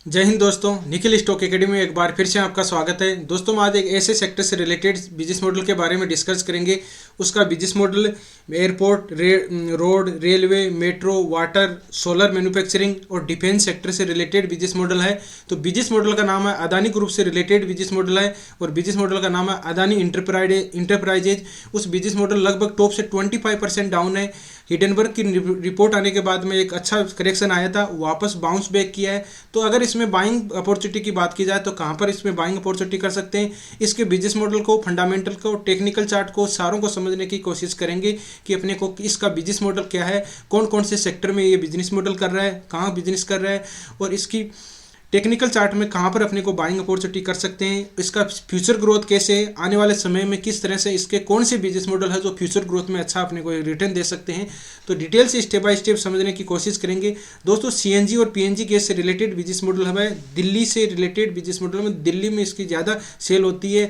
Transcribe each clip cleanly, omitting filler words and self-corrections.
जय हिंद दोस्तों, Nikhil stock academy में एक बार फिर से आपका स्वागत है। दोस्तों, हम आज एक ऐसे सेक्टर से रिलेटेड बिजनेस मॉडल के बारे में डिस्कस करेंगे। उसका business model airport, road, railway, metro, water, solar manufacturing और डिफेंस सेक्टर से रिलेटेड बिजनेस मॉडल है। तो बिजनेस मॉडल का नाम है अदानी ग्रुप से रिलेटेड बिजनेस मॉडल है और बिजनेस मॉडल का नाम है अदानी इंटरप्राइजेज। उस बिजनेस मॉडल लगभग टॉप से 25% डाउन है। हिडनबर्ग की रिपोर्ट आने के बाद में एक अच्छा करेक्शन आया था, वापस बाउंस बैक किया है। तो अगर इसमें बाइंग अपॉर्चुनिटी की बात की जाए तो कहाँ पर इसमें बाइंग अपॉर्चुनिटी कर सकते हैं, इसके बिजनेस मॉडल को, फंडामेंटल को, टेक्निकल चार्ट को, सारों को समझने की कोशिश करेंगे कि अपने को इसका बिजनेस मॉडल क्या है, कौन कौन से सेक्टर में ये बिजनेस मॉडल कर रहा है, कहाँ बिजनेस कर रहा है और इसकी टेक्निकल चार्ट में कहाँ पर अपने को बाइंग अपॉर्चुनिटी कर सकते हैं, इसका फ्यूचर ग्रोथ कैसे, आने वाले समय में किस तरह से इसके कौन से बिजनेस मॉडल है जो फ्यूचर ग्रोथ में अच्छा अपने को रिटर्न दे सकते हैं। तो डिटेल से स्टेप बाय स्टेप समझने की कोशिश करेंगे। दोस्तों, सीएनजी और पीएनजी गैस से रिलेटेड बिजनेस मॉडल है, दिल्ली से रिलेटेड बिजनेस मॉडल में दिल्ली में इसकी ज़्यादा सेल होती है।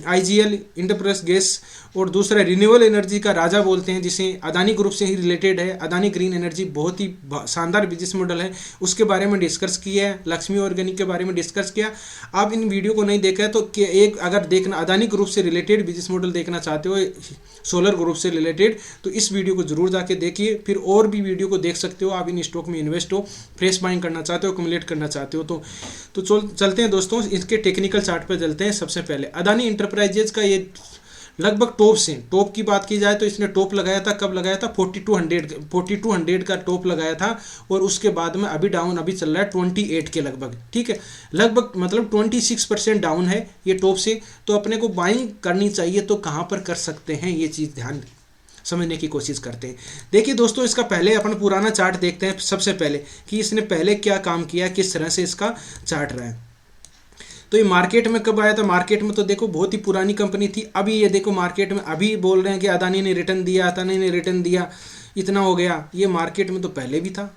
आईजीएल, इंटरप्रेस गैस और दूसरा रिन्यूएबल एनर्जी का राजा बोलते हैं जिसे अदानी ग्रुप से ही रिलेटेड है। अदानी ग्रीन एनर्जी बहुत ही शानदार बिजनेस मॉडल है, उसके बारे में डिस्कस किया है। लक्ष्मी ऑर्गेनिक के बारे में डिस्कस किया। आप इन वीडियो को नहीं देखा है तो एक अगर देखना अदानी ग्रुप से रिलेटेड बिजनेस मॉडल देखना चाहते हो, सोलर ग्रुप से रिलेटेड, तो इस वीडियो को जरूर जाके देखिए। फिर और भी वीडियो को देख सकते हो। आप इन स्टॉक में इन्वेस्ट हो, फ्रेश बाइंग करना चाहते हो, एक्युमुलेट करना चाहते हो तो चलते हैं दोस्तों, इसके टेक्निकल चार्ट पर चलते हैं। सबसे पहले अदानी इंटरप्राइजेज का ये लगभग टॉप की बात की जाए तो इसने टॉप लगाया था, कब लगाया था, 4200 का टॉप लगाया था और उसके बाद में अभी डाउन अभी चल रहा है 28 के लगभग। ठीक है, लगभग मतलब 26% डाउन है ये टॉप से। तो अपने को बाइंग करनी चाहिए तो कहाँ पर कर सकते हैं, ये चीज़ ध्यान समझने की कोशिश करते हैं। देखिए दोस्तों, इसका पहले अपन पुराना चार्ट देखते हैं सबसे पहले कि इसने पहले क्या काम किया, किस तरह से इसका चार्ट रहा है। तो ये मार्केट में कब आया था, मार्केट में तो देखो बहुत ही पुरानी कंपनी थी। अभी ये देखो मार्केट में अभी बोल रहे हैं कि अदानी ने रिटर्न दिया, अदानी ने रिटर्न दिया, इतना हो गया। ये मार्केट में तो पहले भी था,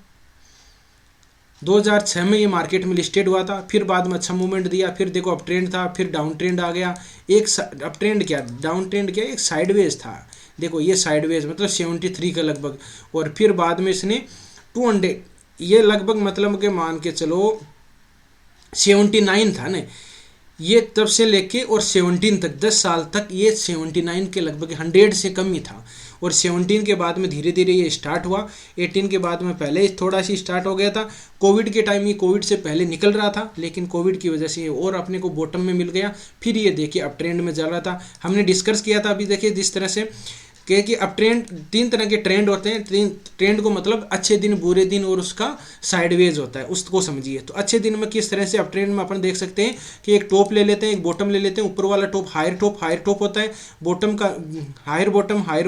2006 में ये मार्केट में लिस्टेड हुआ था, फिर बाद में अच्छा मूवमेंट दिया, फिर देखो अप ट्रेंड था, फिर डाउन ट्रेंड आ गया। एक अप ट्रेंड क्या, डाउन ट्रेंड क्या, एक साइडवेज था। देखो ये साइडवेज मतलब 73 का लगभग, और फिर बाद में इसने 200 ये लगभग मतलब के मान के चलो 79 था ना ये, तब से लेके और 17 तक 10 साल तक ये 79 के लगभग 100 से कम ही था। और 17 के बाद में धीरे धीरे ये स्टार्ट हुआ, 18 के बाद में पहले थोड़ा सी स्टार्ट हो गया था। कोविड के टाइम ये कोविड से पहले निकल रहा था, लेकिन कोविड की वजह से ये और अपने को बॉटम में मिल गया। फिर ये देखिए अब ट्रेंड में चल रहा था। हमने डिस्कस किया था अभी देखिए जिस तरह से कि अब ट्रेंड, 3 तरह के ट्रेंड होते हैं। ट्रेंड को मतलब अच्छे दिन, बुरे दिन और उसका साइडवेज होता है, उसको समझिए। तो अच्छे दिन में किस तरह से अब ट्रेंड में अपन देख सकते हैं कि एक टॉप ले लेते हैं, एक बॉटम ले लेते हैं। ऊपर वाला टॉप हायर टॉप होता है, बॉटम का हायर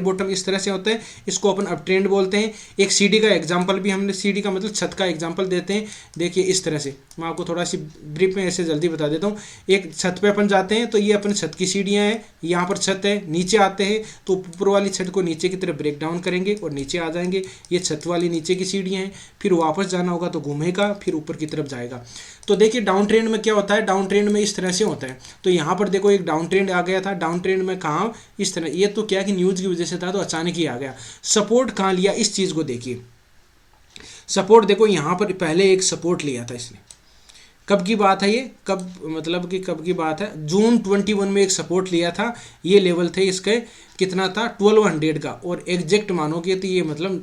बॉटम इस तरह से होता है। इसको अपन अब ट्रेंड बोलते हैं। एक सीढ़ी का एग्जाम्पल भी हमने, सीढ़ी का मतलब छत का एग्जाम्पल देते हैं। देखिए इस तरह से मैं आपको थोड़ा सी ब्रीफ में ऐसे जल्दी बता देता हूँ। एक छत पे अपन जाते हैं तो ये अपन छत की सीढ़ियाँ हैं, यहाँ पर छत है, नीचे आते हैं तो ऊपर वाली छत को नीचे की तरफ ब्रेक डाउन करेंगे और नीचे आ जाएंगे। ये छत वाली नीचे की सीढ़ियाँ हैं, फिर वापस जाना होगा तो घूमेगा, फिर ऊपर की तरफ जाएगा। तो देखिए डाउन ट्रेंड में क्या होता है, डाउन ट्रेंड में इस तरह से होता है। तो यहाँ पर देखो एक डाउन ट्रेंड आ गया था, डाउन ट्रेंड में कहाँ इस तरह, ये तो क्या कि न्यूज़ की वजह से था तो अचानक ही आ गया। सपोर्ट कहाँ लिया, इस चीज़ को देखिए। सपोर्ट देखो यहाँ पर पहले एक सपोर्ट लिया था इसने, कब की बात है ये, कब मतलब कि कब की बात है, जून 21 में एक सपोर्ट लिया था। ये लेवल थे इसके कितना था, 1200 का, और एग्जैक्ट मानोगे तो ये मतलब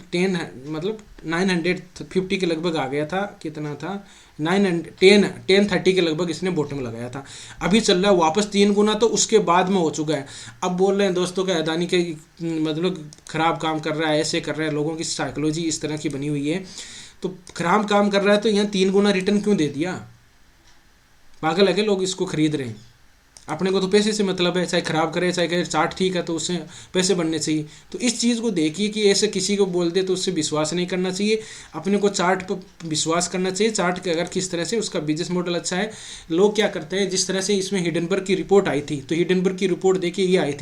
950 के लगभग आ गया था। कितना था, 1030 के लगभग इसने बॉटम लगाया था। अभी चल रहा है वापस 3 गुना, तो उसके बाद में हो चुका है। अब बोल रहे हैं दोस्तों कि अदानी के मतलब खराब काम कर रहा है, ऐसे कर रहा है, लोगों की साइकोलॉजी इस तरह की बनी हुई है। तो खराब काम कर रहा है तो यहाँ 3 गुना रिटर्न क्यों दे दिया, पागल है कि लोग इसको खरीद रहे हैं। अपने को तो पैसे से मतलब है, चाहे खराब करे चाहे कहे चार्ट ठीक है तो उससे पैसे बनने चाहिए। तो इस चीज़ को देखिए कि ऐसे किसी को बोल दे तो उससे विश्वास नहीं करना चाहिए, अपने को चार्ट पर विश्वास करना चाहिए। चार्ट के अगर किस तरह से उसका बिजनेस मॉडल अच्छा है। लोग क्या करते हैं, जिस तरह से इसमें हिडनबर्ग की रिपोर्ट आई थी, तो हिडनबर्ग की रिपोर्ट देखिए ये आई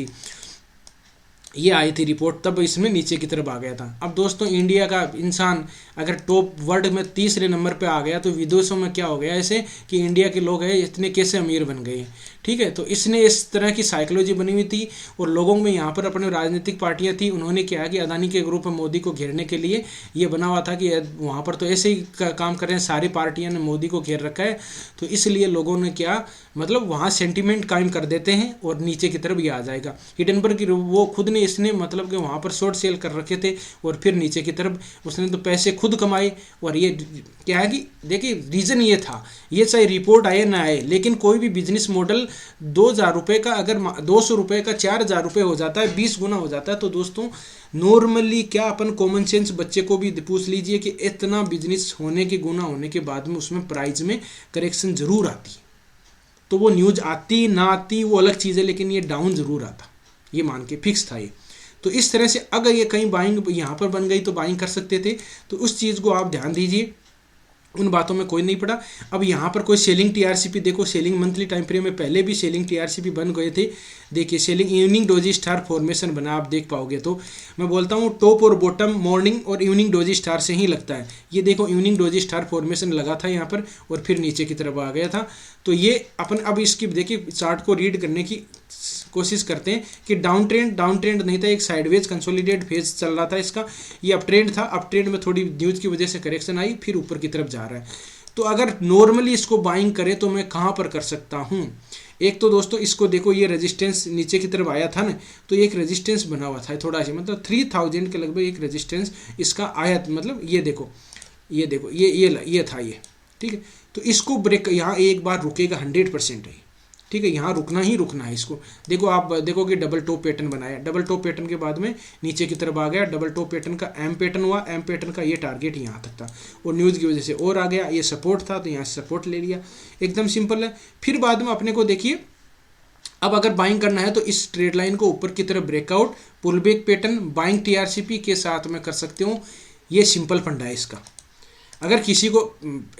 थी रिपोर्ट, तब इसमें नीचे की तरफ आ गया था। अब दोस्तों इंडिया का इंसान अगर टॉप वर्ल्ड में तीसरे नंबर पे आ गया तो विदेशों में क्या हो गया ऐसे कि इंडिया के लोग हैं इतने कैसे अमीर बन गए। ठीक है। तो इसने इस तरह की साइकोलॉजी बनी हुई थी और लोगों में यहाँ पर अपने राजनीतिक पार्टियाँ थी, उन्होंने क्या कि अदानी के ग्रुप में मोदी को घेरने के लिए ये बना हुआ था कि वहाँ पर तो ऐसे ही काम कर रहे हैं, सारी पार्टियाँ ने मोदी को घेर रखा है, तो इसलिए लोगों ने क्या मतलब वहाँ सेंटिमेंट कायम कर देते हैं और नीचे की तरफ ये आ जाएगा। हिडनबर्ग की वो खुद ने इसने मतलब कि वहाँ पर शॉर्ट सेल कर रखे थे और फिर नीचे की तरफ उसने तो पैसे खुद कमाए। और ये क्या है कि देखिए रीज़न ये था, ये चाहे रिपोर्ट आए ना आए, लेकिन कोई भी बिजनेस मॉडल 2,000 रुपये का अगर 200 रुपये का 4,000 रुपये हो जाता है, 20 गुना हो जाता है, तो दोस्तों नॉर्मली क्या अपन कॉमन सेंस बच्चे को भी पूछ लीजिए कि इतना बिजनेस होने के गुना होने के बाद में उसमें प्राइस में करेक्शन ज़रूर आती है। तो वो न्यूज़ आती ना आती वो अलग चीज़ है, लेकिन ये डाउन ज़रूर आता, ये मान के फिक्स था ये। तो इस तरह से अगर ये कहीं बाइंग यहाँ पर बन गई तो बाइंग कर सकते थे, तो उस चीज़ को आप ध्यान दीजिए, उन बातों में कोई नहीं पड़ा। अब यहाँ पर कोई सेलिंग टीआरसीपी देखो, सेलिंग मंथली टाइम फ्रेम में पहले भी सेलिंग टीआरसीपी बन गए थे। देखिए selling evening doji star formation बना, आप देख पाओगे। तो मैं बोलता हूँ टॉप और बॉटम मॉर्निंग और इवनिंग डोजी स्टार से ही लगता है। ये देखो इवनिंग डोजी स्टार फॉर्मेशन लगा था यहाँ पर और फिर नीचे की तरफ आ गया था। तो ये अपन अब इसकी देखिए चार्ट को रीड करने की कोशिश करते हैं कि डाउन ट्रेंड नहीं था, एक साइडवेज कंसोलिडेट फेज चल रहा था इसका। ये अप ट्रेंड था, अप ट्रेंड में थोड़ी न्यूज़ की वजह से करेक्शन आई, फिर ऊपर की तरफ जा रहा है। तो अगर नॉर्मली इसको बाइंग करें तो मैं कहाँ पर कर सकता हूँ? एक तो दोस्तों इसको देखो, ये रेजिस्टेंस नीचे की तरफ आया था ना, तो एक रेजिस्टेंस बना हुआ था थोड़ा सा, मतलब 3000 के लगभग एक रेजिस्टेंस इसका आया, मतलब ये देखो ये था ये, ठीक है। तो इसको ब्रेक यहाँ एक बार रुकेगा 100% है, ठीक है, यहाँ रुकना ही रुकना है इसको। देखो आप देखो कि डबल टॉप पैटर्न बनाया, डबल टॉप पैटर्न के बाद में नीचे की तरफ आ गया, डबल टॉप पैटर्न का एम पैटर्न हुआ, एम पैटर्न का ये टारगेट यहाँ तक था और न्यूज़ की वजह से और आ गया, ये सपोर्ट था तो यहाँ से सपोर्ट ले लिया, एकदम सिंपल है। फिर बाद में अपने को देखिए अब अगर बाइंग करना है तो इस ट्रेड लाइन को ऊपर की तरफ breakout pull back pattern buying TRCP के साथ में कर सकते हो, ये सिंपल फंडा है इसका। अगर किसी को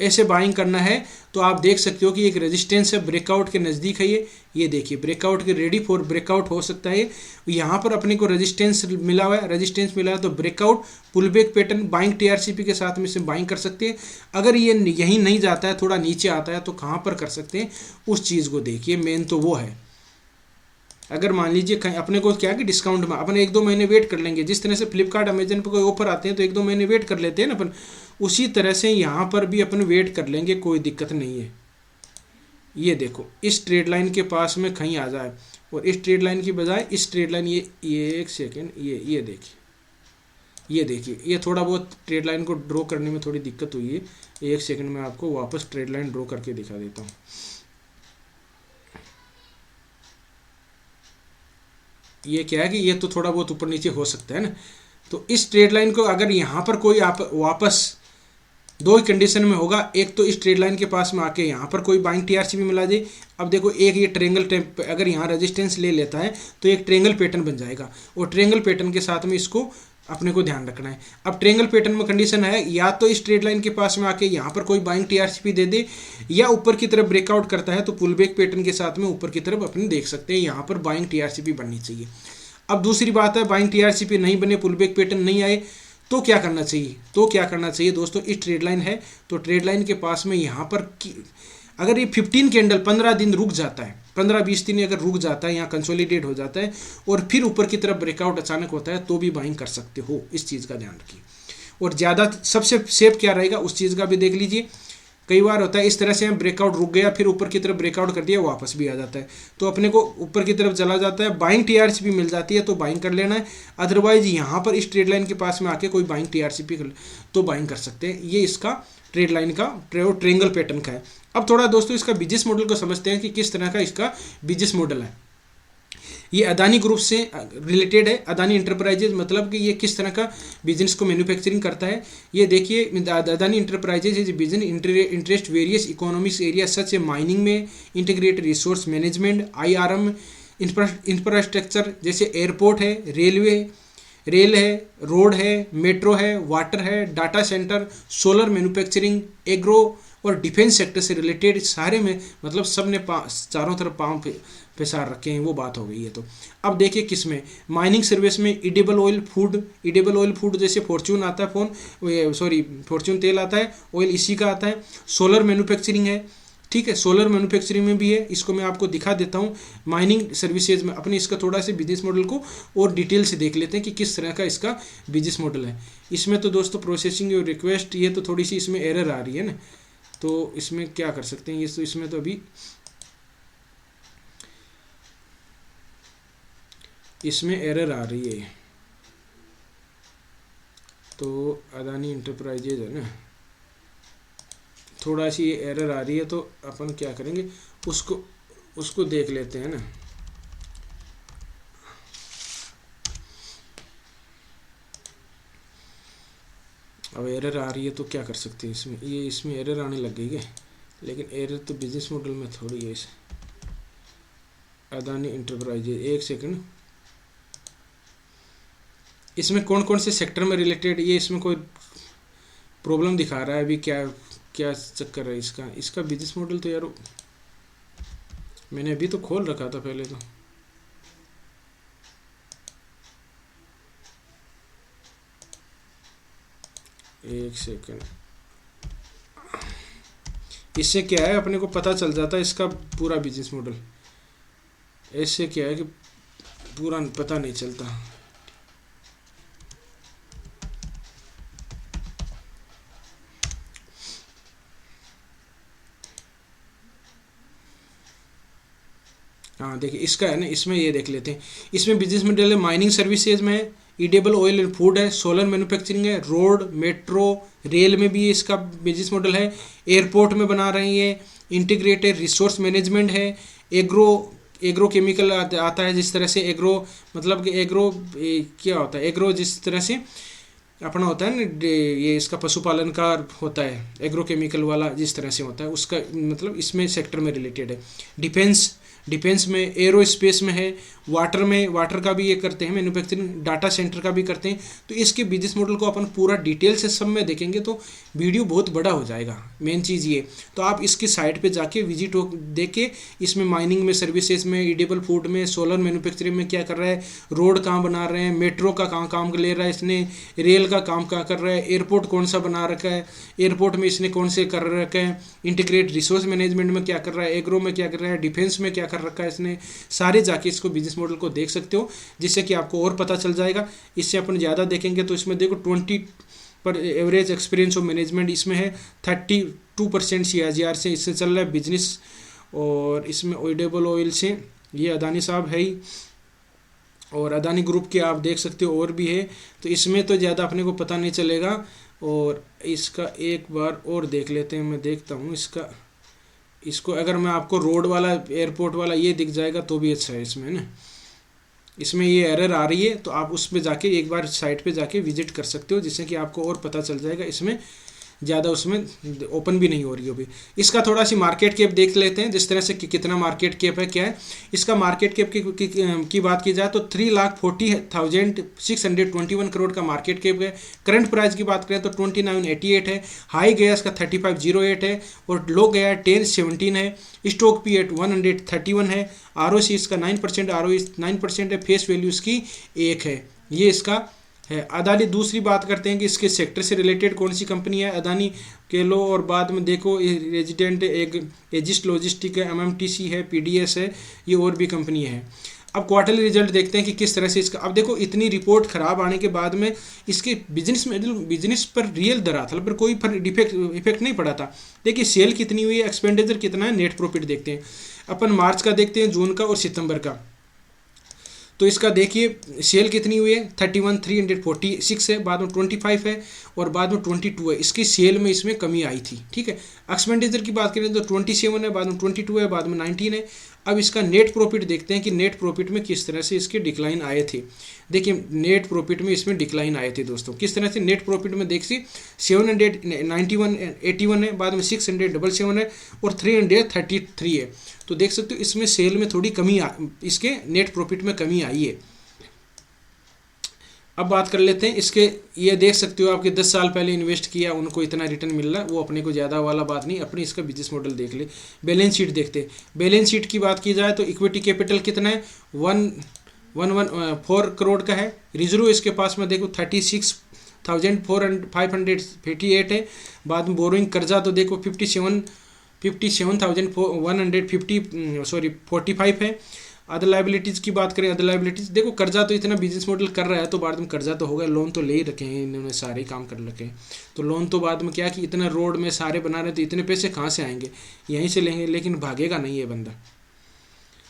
ऐसे बाइंग करना है तो आप देख सकते हो कि एक रेजिस्टेंस है, ब्रेकआउट के नज़दीक है ये देखिए ब्रेकआउट के रेडी फॉर ब्रेकआउट हो सकता है। यहाँ पर अपने को रेजिस्टेंस मिला हुआ है, रेजिस्टेंस मिला है तो breakout pull back pattern buying TRCP के साथ में इसे बाइंग कर सकते हैं। अगर ये यहीं नहीं जाता है, थोड़ा नीचे आता है, तो कहाँ पर कर सकते हैं उस चीज़ को देखिए। मेन तो वो है, अगर मान लीजिए कहीं अपने को क्या कि डिस्काउंट में अपन 1-2 महीने वेट कर लेंगे, जिस तरह से फ्लिपकार्ट अमेजन पर कोई ऑफर आते हैं तो 1-2 महीने वेट कर लेते हैं ना अपन, उसी तरह से यहाँ पर भी अपन वेट कर लेंगे, कोई दिक्कत नहीं है। ये देखो इस ट्रेड लाइन के पास में कहीं आ जाए और इस ट्रेड लाइन की बजाय इस ट्रेड लाइन ये एक सेकेंड ये देखिए ये थोड़ा बहुत ट्रेड लाइन को ड्रॉ करने में थोड़ी दिक्कत हुई है। एक सेकेंड में आपको वापस ट्रेड लाइन ड्रॉ करके दिखा देता हूँ। ये क्या है कि ये तो थोड़ा बहुत ऊपर नीचे हो सकता है ना। तो इस ट्रेड लाइन को अगर यहाँ पर कोई आप वापस दो ही कंडीशन में होगा, एक तो इस ट्रेड लाइन के पास में आके यहाँ पर कोई बाइंग टीआरसीपी मिला दे। अब देखो एक ये ट्रेंगल अगर यहाँ रेजिस्टेंस ले लेता है तो एक ट्रेंगल पैटर्न बन जाएगा और ट्रेंगल पैटर्न के साथ में इसको अपने को ध्यान रखना है। अब ट्रेंगल पैटर्न में कंडीशन है या तो इस ट्रेड लाइन के पास में आके यहाँ पर कोई बाइंग टीआरसीपी दे दे, या ऊपर की तरफ ब्रेकआउट करता है तो पुल बैक पैटर्न के साथ में ऊपर की तरफ अपने देख सकते हैं यहाँ पर बाइंग टीआरसीपी बननी चाहिए। अब दूसरी बात है बाइंग टीआरसीपी नहीं बने, पुल बैक पैटर्न नहीं आए तो क्या करना चाहिए? दोस्तों इस ट्रेड लाइन है तो ट्रेड लाइन के पास में यहाँ पर अगर ये 15 कैंडल 15 दिन रुक जाता है, 15-20 दिन अगर रुक जाता है, यहाँ कंसोलिडेट हो जाता है और फिर ऊपर की तरफ ब्रेकआउट अचानक होता है तो भी बाइंग कर सकते हो। इस चीज़ का ध्यान रखिए। और ज़्यादा सबसे सेफ क्या रहेगा उस चीज़ का भी देख लीजिए। कई बार होता है इस तरह से ब्रेकआउट रुक गया, फिर ऊपर की तरफ ब्रेकआउट कर दिया, वापस भी आ जाता है, तो अपने को ऊपर की तरफ चला जाता है, बाइंग टीआरसीपी मिल जाती है तो बाइंग कर लेना है। अदरवाइज यहाँ पर इस ट्रेड लाइन के पास में आके कोई बाइंग टीआरसीपी तो बाइंग कर सकते हैं। ये इसका ट्रेड लाइन का ट्रेंगल पैटर्न का है। अब थोड़ा दोस्तों इसका बिजनेस मॉडल को समझते हैं कि किस तरह का इसका बिजनेस मॉडल है। ये अदानी ग्रुप से रिलेटेड है, अदानी इंटरप्राइजेज, मतलब कि ये किस तरह का बिजनेस को मैन्युफैक्चरिंग करता है। ये देखिए Adani enterprises is business interest various economics area such a mining में integrated resource management, IRM infrastructure जैसे एयरपोर्ट है, रेल है, रोड है, मेट्रो है, वाटर है, data centre, solar manufacturing, agro और डिफेंस सेक्टर से रिलेटेड सारे में मतलब सब ने चारों तरफ पाँव पैसार रखे हैं, वो बात हो गई है। तो अब देखिए किस में माइनिंग सर्विस में एडिबल ऑयल फूड जैसे फॉर्च्यून आता है फॉर्च्यून तेल आता है, ऑयल इसी का आता है। सोलर मैन्युफैक्चरिंग है, ठीक है। सोलर मैन्युफैक्चरिंग में भी है, इसको मैं आपको दिखा देता हूँ। माइनिंग सर्विसेज में अपने इसका थोड़ा सा बिजनेस मॉडल को और डिटेल से देख लेते हैं कि किस तरह का इसका बिजनेस मॉडल है। इसमें तो दोस्तों प्रोसेसिंग और रिक्वेस्ट, ये तो थोड़ी सी इसमें एरर आ रही है ना, तो इसमें क्या कर सकते हैं, ये तो इसमें तो अभी इसमें एरर आ रही है। तो अदानी इंटरप्राइजेज है ना, थोड़ा सी ये एरर आ रही है, तो अपन क्या करेंगे, उसको देख लेते हैं ना। अब एरर आ रही है तो क्या कर सकते हैं इसमें, ये इसमें एरर आने लग गई है, लेकिन एरर तो बिजनेस मॉडल में थोड़ी है। इस अदानी इंटरप्राइजेज, एक सेकंड, इसमें कौन कौन से सेक्टर में रिलेटेड, ये इसमें कोई प्रॉब्लम दिखा रहा है अभी, क्या क्या चक्कर है इसका बिजनेस मॉडल। तो यार मैंने अभी तो खोल रखा था पहले, तो एक सेकंड, इससे क्या है अपने को पता चल जाता है इसका पूरा बिजनेस मॉडल। इससे क्या है कि पूरा पता नहीं चलता। हाँ देखिए इसका है ना, इसमें ये देख लेते हैं। इसमें बिजनेस मॉडल है माइनिंग सर्विसेज में है, ईडेबल ऑयल एंड फूड है, सोलर मैन्युफैक्चरिंग है, रोड मेट्रो रेल में भी इसका बिजनेस मॉडल है, एयरपोर्ट में बना रही है, इंटीग्रेटेड रिसोर्स मैनेजमेंट है, एग्रो केमिकल आता है। जिस तरह से एग्रो मतलब कि एग्रो क्या होता है, एग्रो जिस तरह से अपना होता है ना, ये इसका पशुपालन का होता है, एग्रो केमिकल वाला जिस तरह से होता है उसका मतलब इसमें सेक्टर में रिलेटेड है। डिफेंस में, एरो स्पेस में है, वाटर का भी ये करते हैं मैन्युफैक्चरिंग, डाटा सेंटर का भी करते हैं। तो इसके बिजनेस मॉडल को अपन पूरा डिटेल से सब में देखेंगे तो वीडियो बहुत बड़ा हो जाएगा। मेन चीज़ ये, तो आप इसकी साइट पे जाके विजिट हो देख के, इसमें माइनिंग में, सर्विसेज में, ईडेबल फूड में, सोलर मैन्युफैक्चरिंग में क्या कर रहा है, रोड कहाँ बना रहे हैं, मेट्रो का काम ले रहा है इसने, रेल का काम कहाँ कर रहा है, एयरपोर्ट कौन सा बना रखा है, एयरपोर्ट में इसने कौन से कर रखा है, इंटीग्रेट रिसोर्स मैनेजमेंट में क्या कर रहा है, एग्रो में क्या कर रहा है, डिफेंस में क्या कर रखा है इसने, सारे जाके इसको बिजनेस मॉडल को देख सकते हो, जिससे कि आपको और पता चल जाएगा। इससे अपन ज़्यादा देखेंगे तो इसमें देखो 20 पर एवरेज एक्सपीरियंस ऑफ मैनेजमेंट इसमें है, 32% CAGR से इससे चल रहा है बिजनेस। और इसमें ईडेबल ऑयल से ये अदानी साहब है ही, और अदानी ग्रुप के आप देख सकते हो और भी है, तो इसमें तो ज़्यादा अपने को पता नहीं चलेगा। और इसका एक बार और देख लेते हैं, मैं देखता हूँ इसको अगर मैं आपको रोड वाला, एयरपोर्ट वाला ये दिख जाएगा तो भी अच्छा है इसमें ना। इसमें ये एरर आ रही है तो आप उस पे जाके एक बार साइट पे जाके विजिट कर सकते हो, जिससे कि आपको और पता चल जाएगा। इसमें ज़्यादा उसमें ओपन भी नहीं हो रही हो भी। इसका थोड़ा सी मार्केट कैप देख लेते हैं, जिस तरह से कि कितना मार्केट कैप है, क्या है इसका मार्केट कैप की बात की जाए तो 3,40,621 करोड़ का मार्केट कैप है। करंट प्राइस की बात करें तो 2988 है, हाई गया इसका 3508 है और लो गया 1017 है। स्टॉक पी एट 131 है, ROC इसका 9%, ROE 9% है, फेस वैल्यू इसकी 1 है। ये इसका है। अदानी, दूसरी बात करते हैं कि इसके सेक्टर से रिलेटेड कौन सी कंपनी है, अदानी के लो, और बाद में देखो रेजिडेंट एजिस्ट लॉजिस्टिक है, MMTC है, PDS है, ये और भी कंपनी है। अब क्वार्टरली रिजल्ट देखते हैं कि किस तरह से इसका, अब देखो इतनी रिपोर्ट खराब आने के बाद में इसके बिजनेस पर रियल धरातल पर कोई इफेक्ट नहीं पड़ा था। देखिए सेल कितनी हुई है, एक्सपेंडिचर कितना है, नेट प्रॉफिट देखते हैं अपन, मार्च का देखते हैं, जून का और सितंबर का। तो इसका देखिए सेल कितनी हुई है, 31,346 है, बाद में 25 है और बाद में 22 है। इसकी सेल में इसमें कमी आई थी, ठीक है। एक्सपेंडिचर की बात करें तो 27 है, बाद में 22 है, बाद में 19 है। अब इसका नेट प्रॉफिट देखते हैं कि नेट प्रॉफिट में किस तरह से इसके डिक्लाइन आए थे। देखिए नेट प्रॉफिट में इसमें डिक्लाइन आए थे दोस्तों, किस तरह से नेट प्रॉफिट में देखिए 781 है, बाद में 677 है और 333 है। तो देख सकते हो इसमें सेल में थोड़ी कमी इसके नेट प्रॉफिट में कमी आई है। अब बात कर लेते हैं इसके, ये देख सकते हो आपके 10 साल पहले इन्वेस्ट किया उनको इतना रिटर्न मिल रहा है, वो अपने को ज़्यादा वाला बात नहीं, अपनी इसका बिजनेस मॉडल देख ले। बैलेंस शीट देखते हैं, बैलेंस शीट की बात की जाए तो इक्विटी कैपिटल कितना है, 114 करोड़ का है। रिजर्व इसके पास में देखो 36,558 है। बाद में बोरोइंग कर्जा तो देखो 57 45 है। अदर लाइबिलिटीज़ की बात करें, अदर लाइबिलिटीज़ देखो, कर्जा तो इतना बिजनेस मॉडल कर रहा है तो बाद में कर्जा तो होगा, लोन तो ले ही रखे हैं इन्होंने, सारे ही काम कर रखे हैं, तो लोन तो बाद में क्या कि इतना रोड में सारे बना रहे हैं तो इतने पैसे कहाँ से आएंगे, यहीं से लेंगे, लेकिन भागेगा नहीं ये बंदा।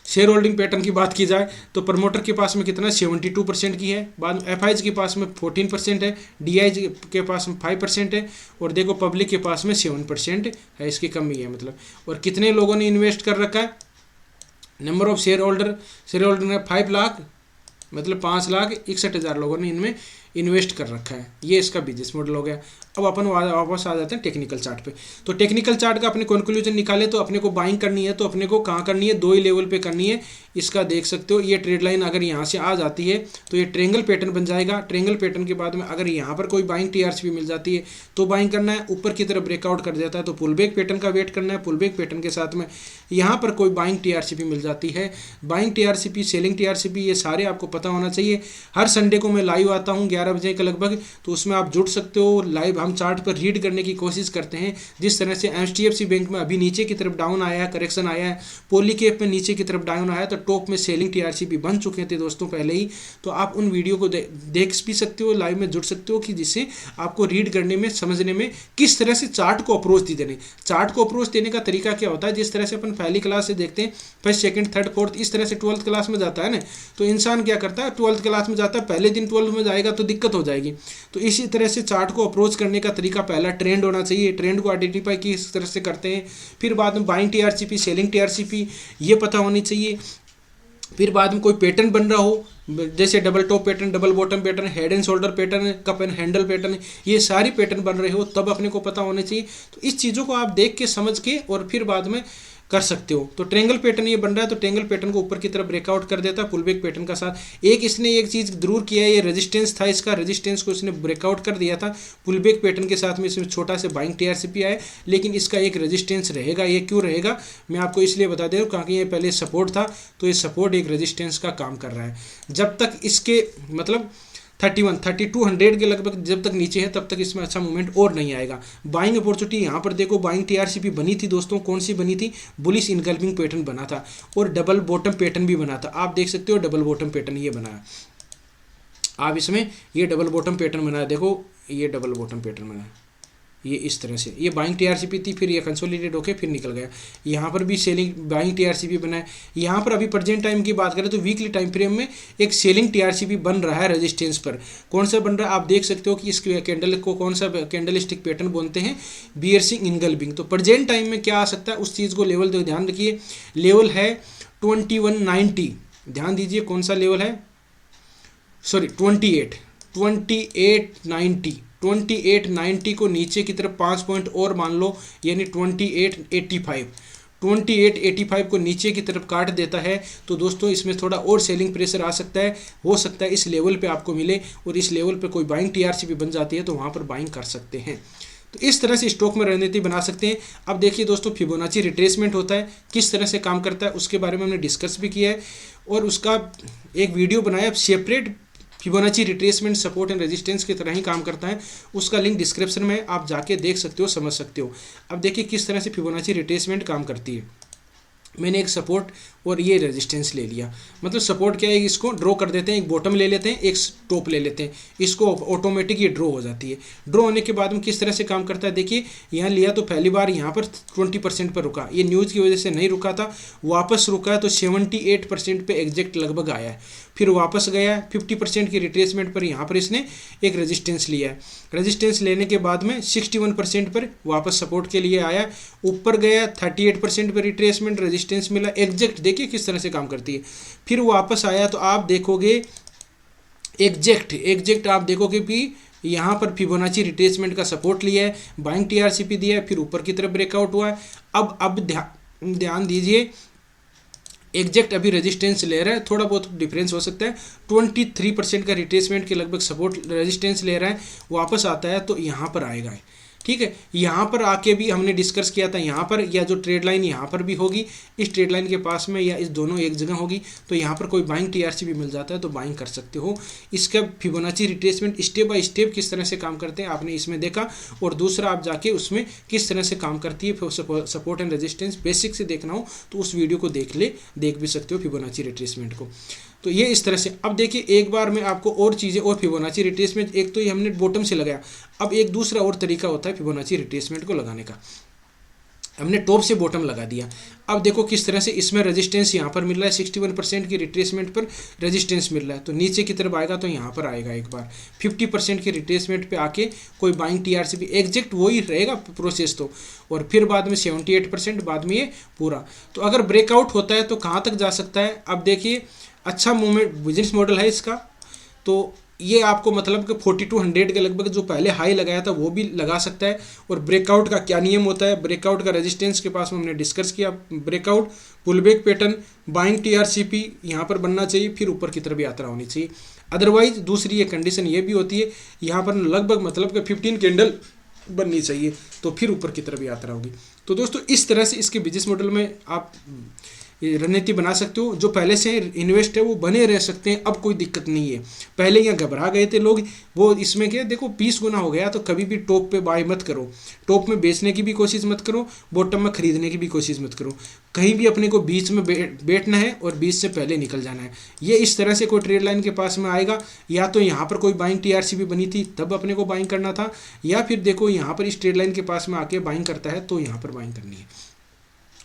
शेयर होल्डिंग पैटर्न की बात की जाए तो प्रमोटर के पास में कितना 72% की है, बाद में एफआईज के पास में 14% है, डीआईज के पास में 5% है, और देखो पब्लिक के पास में 7% है, इसकी कमी है मतलब। और कितने लोगों ने इन्वेस्ट कर रखा है, नंबर ऑफ शेयर होल्डर ने 5 लाख मतलब 5,61,000 लोगों ने इनमें इन्वेस्ट कर रखा है। ये इसका बिजनेस मॉडल हो गया। अब अपन वापस आ जाते हैं टेक्निकल चार्ट पे। तो टेक्निकल चार्ट का अपने कंक्लूजन निकाले तो अपने को बाइंग करनी है तो अपने को कहाँ करनी है, 2 ही लेवल पे करनी है। इसका देख सकते हो ये ट्रेड लाइन अगर यहाँ से आ जाती है तो ये ट्रेंगल पैटर्न बन जाएगा। ट्रेंगल पैटर्न के बाद में अगर यहाँ पर कोई बाइंग टीआरसीपी मिल जाती है तो बाइंग करना है, ऊपर की तरफ ब्रेकआउट कर देता है तो पुल बैक पैटर्न का वेट करना है। पुल बैक पैटर्न के साथ में यहाँ पर कोई बाइंग टीआरसीपी मिल जाती है, बाइंग टीआरसीपी, सेलिंग टीआरसीपी, ये सारे आपको पता होना चाहिए। हर संडे को मैं लाइव आता हूँ 11 बजे के लगभग, तो उसमें आप जुड़ सकते हो। लाइव हम चार्ट पर रीड करने की कोशिश करते हैं। जिस तरह से एचडीएफसी बैंक में अभी नीचे की तरफ डाउन आया है, करेक्शन आया है, पॉलीकैब में नीचे की तरफ डाउन आया तो टॉप में सेलिंग टीआरसीपी बन चुके थे दोस्तों पहले ही। तो आप उन वीडियो को देख भी सकते हो, लाइव में जुड़ सकते हो कि जिससे आपको रीड करने में, समझने में किस तरह से चार्ट को अप्रोच देने। चार्ट को अप्रोच देने का तरीका क्या होता है, जिस तरह से अपन पहली क्लास से देखते हैं, फर्स्ट सेकंड थर्ड फोर्थ, इस तरह से 12th क्लास में जाता है ना, तो इंसान क्या करता है 12th क्लास में जाता है, पहले दिन 12th में जाएगा तो दिक्कत हो जाएगी। तो इसी तरह से चार्ट को अप्रोच करने का तरीका पहला ट्रेंड होना चाहिए, ट्रेंड को आइडेंटिफाई किस तरह से करते हैं। फिर बाद में बाइंग टीआरसीपी, सेलिंग टीआरसीपी ये पता होनी चाहिए। फिर बाद में कोई पैटर्न बन रहा हो, जैसे double top pattern, double bottom pattern, head and shoulder pattern, cup and handle pattern, ये सारी पैटर्न बन रहे हो तब अपने को पता होने चाहिए। तो इस चीज़ों को आप देख के समझ के और फिर बाद में कर सकते हो। तो ट्रेंगल पैटर्न ये बन रहा है तो ट्रेंगल पैटर्न को ऊपर की तरफ ब्रेकआउट कर देता है पुल बैक पैटर्न का साथ। इसने एक चीज़ जरूर किया है, ये रेजिस्टेंस था, इसका रेजिस्टेंस को इसने ब्रेकआउट कर दिया था पुल बैक पैटर्न के साथ में। इसमें छोटा से बाइंग टीआरसीपी आया, लेकिन इसका एक रेजिस्टेंस रहेगा। ये क्यों रहेगा मैं आपको इसलिए बता दे रहा हूँ क्योंकि ये पहले सपोर्ट था, तो ये सपोर्ट एक रेजिस्टेंस का काम कर रहा है। जब तक इसके मतलब 3200 के लगभग जब तक नीचे है तब तक इसमें अच्छा मूवमेंट और नहीं आएगा। बाइंग अपॉर्चुनिटी यहाँ पर देखो, बाइंग टीआरसीपी बनी थी दोस्तों, कौन सी बनी थी, बुलिश इनगल्फिंग पैटर्न बना था और डबल बॉटम पैटर्न भी बना था। आप देख सकते हो डबल बॉटम पैटर्न ये बनाया, आप इसमें ये डबल बॉटम पैटर्न बनाया, देखो ये डबल बॉटम पैटर्न बनाया, ये इस तरह से ये बाइंग टीआरसीपी थी, फिर ये कंसोलिडेट होके फिर निकल गया। यहाँ पर भी सेलिंग बाइंग टीआरसीपी बना है। यहाँ पर अभी प्रेजेंट टाइम की बात करें तो वीकली टाइम फ्रेम में एक सेलिंग टीआरसीपी बन रहा है रेजिस्टेंस पर। कौन सा बन रहा है आप देख सकते हो कि इस कैंडल को कौन सा कैंडल स्टिक पैटर्न बोलते हैं, बियर्सिंग इनगल्फिंग। तो प्रेजेंट टाइम में क्या आ सकता है उस चीज़ को लेवल ध्यान रखिए, लेवल है 2190, ध्यान दीजिए कौन सा लेवल है, सॉरी 2890 को नीचे की तरफ 5 पॉइंट और मान लो, यानी 2885 को नीचे की तरफ काट देता है तो दोस्तों इसमें थोड़ा और सेलिंग प्रेशर आ सकता है। हो सकता है इस लेवल पे आपको मिले और इस लेवल पे कोई बाइंग टीआरसीपी बन जाती है तो वहाँ पर बाइंग कर सकते हैं। तो इस तरह से स्टॉक में रणनीति बना सकते हैं। अब देखिए दोस्तों, फिबोनाची रिट्रेसमेंट होता है, किस तरह से काम करता है उसके बारे में हमने डिस्कस भी किया है और उसका एक वीडियो बनाया separate. Fibonacci retracement support and resistance की तरह ही काम करता है, उसका लिंक डिस्क्रिप्शन में आप जाके देख सकते हो, समझ सकते हो। अब देखिए किस तरह से फिबोनाची रिट्रेसमेंट काम करती है। मैंने एक सपोर्ट और ये रेजिस्टेंस ले लिया, मतलब सपोर्ट क्या है, इसको ड्रॉ कर देते हैं, एक बॉटम ले लेते हैं, एक टॉप ले लेते हैं, इसको ऑटोमेटिक ये ड्रॉ हो जाती है। ड्रॉ होने के बाद में किस तरह से काम करता है देखिए, यहाँ लिया तो पहली बार यहाँ पर 20% पर रुका, ये न्यूज़ की वजह से नहीं रुका था, वापस रुका है तो 78% पे एग्जैक्ट लगभग आया है, फिर वापस गया 50% की रिट्रेसमेंट पर यहाँ पर इसने एक रेजिस्टेंस लिया है। रेजिस्टेंस लेने के बाद में 61% पर वापस सपोर्ट के लिए आया, ऊपर गया 38% पर रिट्रेसमेंट, रेजिस्टेंस मिला एग्जैक्ट, देखिए किस तरह से काम करती है। फिर वापस आया तो आप देखोगे एग्जैक्ट आप देखोगे कि यहाँ पर फिबोनाची रिट्रेसमेंट का सपोर्ट लिया है, बाइंग टीआरसीपी दिया है, फिर ऊपर की तरफ ब्रेकआउट हुआ है। अब ध्यान दीजिए, एग्जैक्ट अभी रेजिस्टेंस ले रहा है, थोड़ा बहुत डिफरेंस हो सकता है, 23% का रिट्रेसमेंट के लगभग सपोर्ट रेजिस्टेंस ले रहा है, वापस आता है तो यहाँ पर आएगा, ठीक है। यहाँ पर आके भी हमने डिस्कस किया था, यहाँ पर या जो ट्रेड लाइन यहाँ पर भी होगी, इस ट्रेड लाइन के पास में या इस दोनों एक जगह होगी, तो यहाँ पर कोई बाइंग टीआरसी भी मिल जाता है तो बाइंग कर सकते हो। इसका Fibonacci retracement step by step किस तरह से काम करते हैं आपने इसमें देखा, और दूसरा आप जाके उसमें किस तरह से काम करती है सपोर्ट एंड रेजिस्टेंस बेसिक से देखना हो तो उस वीडियो को देख भी सकते हो फिबोनाची रिट्रेसमेंट को। तो ये इस तरह से। अब देखिए एक बार मैं आपको और चीज़ें और फिबोनाची रिट्रेसमेंट, एक तो ये हमने बॉटम से लगाया, अब एक दूसरा और तरीका होता है फिबोनाची रिट्रेसमेंट को लगाने का। हमने टॉप से बॉटम लगा दिया, अब देखो किस तरह से इसमें रेजिस्टेंस यहाँ पर मिल रहा है, 61% की रिट्रेसमेंट पर रेजिस्टेंस मिल रहा है, तो नीचे की तरफ आएगा तो यहाँ पर आएगा एक बार 50% की रिट्रेसमेंट पे आके कोई बाइंग टीआरसी भी एग्जैक्ट वही रहेगा प्रोसेस तो, और फिर बाद में 78%, बाद में ये पूरा। तो अगर ब्रेकआउट होता है तो कहाँ तक जा सकता है, अब देखिए अच्छा मूवमेंट बिजनेस मॉडल है इसका, तो ये आपको मतलब कि 4200 के लगभग जो पहले हाई लगाया था वो भी लगा सकता है। और ब्रेकआउट का क्या नियम होता है, ब्रेकआउट का रेजिस्टेंस के पास में हमने डिस्कस किया, breakout pullback pattern buying TRCP यहाँ पर बनना चाहिए, फिर ऊपर की तरफ यात्रा होनी चाहिए। अदरवाइज दूसरी ये कंडीशन ये भी होती है, यहाँ पर लगभग मतलब कि 15 कैंडल बननी चाहिए तो फिर ऊपर की तरफ यात्रा होगी। तो दोस्तों इस तरह से इसके बिजनेस मॉडल में आप रणनीति बना सकते हो, जो पहले से इन्वेस्ट है वो बने रह सकते हैं, अब कोई दिक्कत नहीं है। पहले यहाँ घबरा गए थे लोग, वो इसमें क्या देखो 20 गुना हो गया, तो कभी भी टॉप पे बाय मत करो, टॉप में बेचने की भी कोशिश मत करो, बॉटम में खरीदने की भी कोशिश मत करो, कहीं भी अपने को बीच में बैठना है और बीच से पहले निकल जाना है। ये इस तरह से कोई ट्रेड लाइन के पास में आएगा, या तो यहाँ पर कोई बाइंग टीआरसी भी बनी थी तब अपने को बाइंग करना था, या फिर देखो यहाँ पर इस ट्रेड लाइन के पास में आके बाइंग करता है तो यहाँ पर बाइंग करनी है।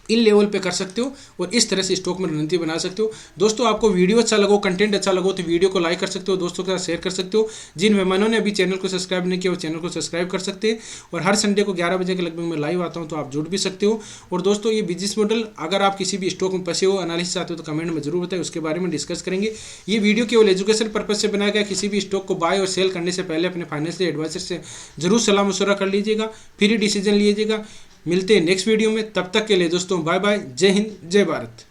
इन लेवल पे कर सकते हो और इस तरह से स्टॉक में रणनीति बना सकते हो। दोस्तों आपको वीडियो अच्छा लगो, कंटेंट अच्छा लगो तो वीडियो को लाइक कर सकते हो, दोस्तों के साथ शेयर कर सकते हो। जिन मेहमानों ने अभी चैनल को सब्सक्राइब नहीं किया वो चैनल को सब्सक्राइब कर सकते हैं, और हर संडे को 11 बजे के लगभग मैं लाइव आता हूँ तो आप जुड़ भी सकते हो। और दोस्तों ये बिजनेस मॉडल अगर आप किसी भी स्टॉक में फंसे हो, एनालिसिस चाहते हो तो कमेंट में जरूर बताएं, उसके बारे में डिस्कस करेंगे। ये वीडियो केवल एजुकेशन पर्पज से बनाया गया, किसी भी स्टॉक को बाय और सेल करने से पहले अपने फाइनेंशियल एडवाइजर से जरूर सलाह मशवरा कर लीजिएगा, फिर ही डिसीजन लीजिएगा। मिलते हैं नेक्स्ट वीडियो में, तब तक के लिए दोस्तों बाय बाय, जय हिंद जय भारत।